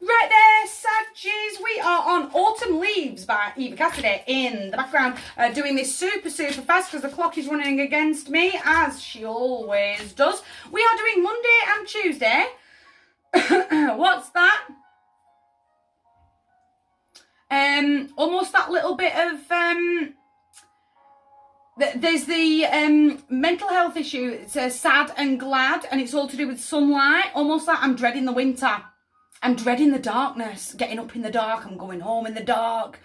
Right there, Saggies, we are on Autumn Leaves by Eva Cassidy in the background, doing this super fast because the clock is running against me, as she always does. We are doing Monday and Tuesday. What's that? Almost that little bit of, there's the mental health issue. It says sad and glad, and it's all to do with sunlight, almost like I'm dreading the winter. I'm dreading the darkness, getting up in the dark, I'm going home in the dark.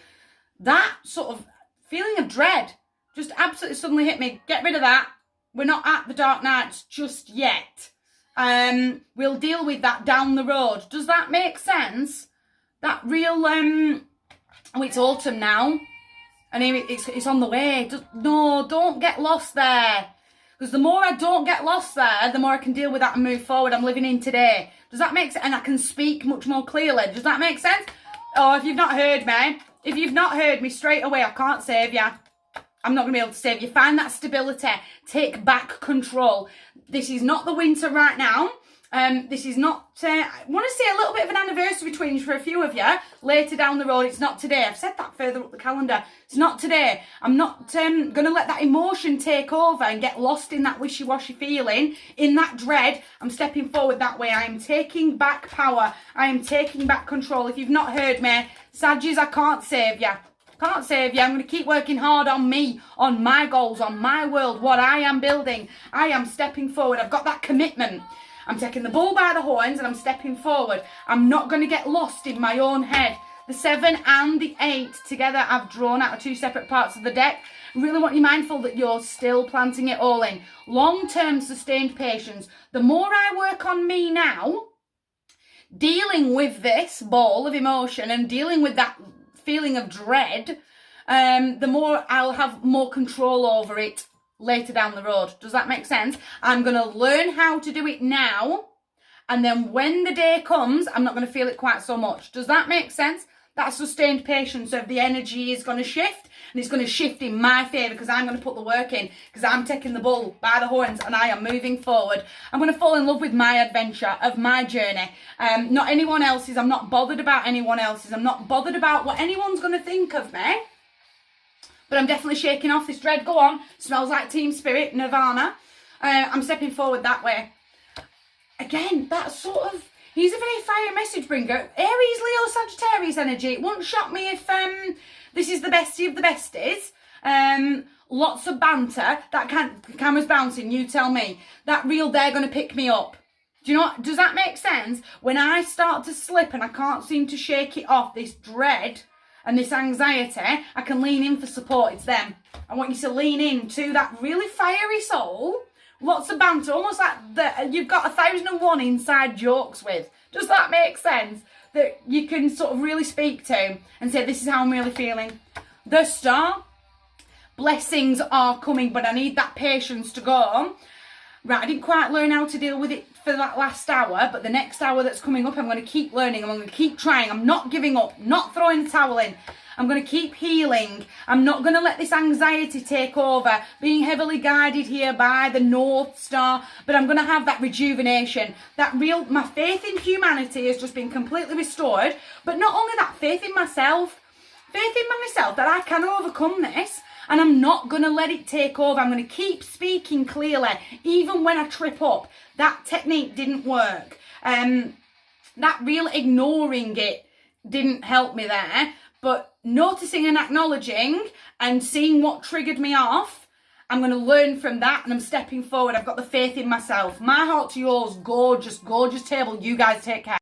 That sort of feeling of dread just absolutely suddenly hit me. Get rid of that. We're not at the dark nights just yet. We'll deal with that down the road. Does that make sense? That real, oh, it's autumn now. And it's on the way. No, don't get lost there. Because the more I don't get lost there, the more I can deal with that and move forward. I'm living in today. Does that make sense? And I can speak much more clearly. Does that make sense? Oh, if you've not heard me straight away, I can't save you. I'm not going to be able to save you. Find that stability. Take back control. This is not the winter right now. This is not, I want to say a little bit of an anniversary twinge for a few of you later down the road. It's not today. I've said that further up the calendar. It's not today. I'm not going to let that emotion take over and get lost in that wishy-washy feeling, in that dread. I'm stepping forward that way. I am taking back power. I am taking back control. If you've not heard me, Saggies, I can't save you. Can't save you. I'm going to keep working hard on me, on my goals, on my world, what I am building. I am stepping forward. I've got that commitment. I'm taking the bull by the horns and I'm stepping forward. I'm not going to get lost in my own head. The 7 and the 8 together I've drawn out of 2 separate parts of the deck. I really want you mindful that you're still planting it all in. Long-term sustained patience. The more I work on me now, dealing with this ball of emotion and dealing with that feeling of dread, the more I'll have more control over it later down the road. Does that make sense? I'm going to learn how to do it now, and then when the day comes, I'm not going to feel it quite so much. Does that make sense? That sustained patience of the energy is going to shift, and it's going to shift in my favour because I'm going to put the work in, because I'm taking the bull by the horns and I am moving forward. I'm going to fall in love with my adventure, of my journey. Not anyone else's. I'm not bothered about anyone else's. I'm not bothered about what anyone's going to think of me. But I'm definitely shaking off this dread. Go on. Smells like Team Spirit, Nirvana. I'm stepping forward that way. Again, that sort of... He's a very fire message bringer. Aries, Leo, Sagittarius energy. It wouldn't shock me if this is the bestie of the besties. Lots of banter. That camera's bouncing, you tell me. That real they're going to pick me up. Do you know what? Does that make sense? When I start to slip and I can't seem to shake it off, this dread and this anxiety, I can lean in for support. It's them. I want you to lean in to that really fiery soul. Lots of banter, almost like you've got 1001 inside jokes with. Does that make sense? That you can sort of really speak to and say, this is how I'm really feeling. The Star. Blessings are coming, but I need that patience to go. Right, I didn't quite learn how to deal with it for that last hour, but the next hour that's coming up, I'm going to keep learning. I'm going to keep trying. I'm not giving up, not throwing the towel in. I'm going to keep healing. I'm not going to let this anxiety take over, being heavily guided here by the North Star, but I'm going to have that rejuvenation. My faith in humanity has just been completely restored, but not only that, faith in myself that I can overcome this. And I'm not going to let it take over. I'm going to keep speaking clearly, even when I trip up. That technique didn't work. That real ignoring it didn't help me there. But noticing and acknowledging and seeing what triggered me off, I'm going to learn from that and I'm stepping forward. I've got the faith in myself. My heart to yours. Gorgeous, gorgeous table. You guys take care.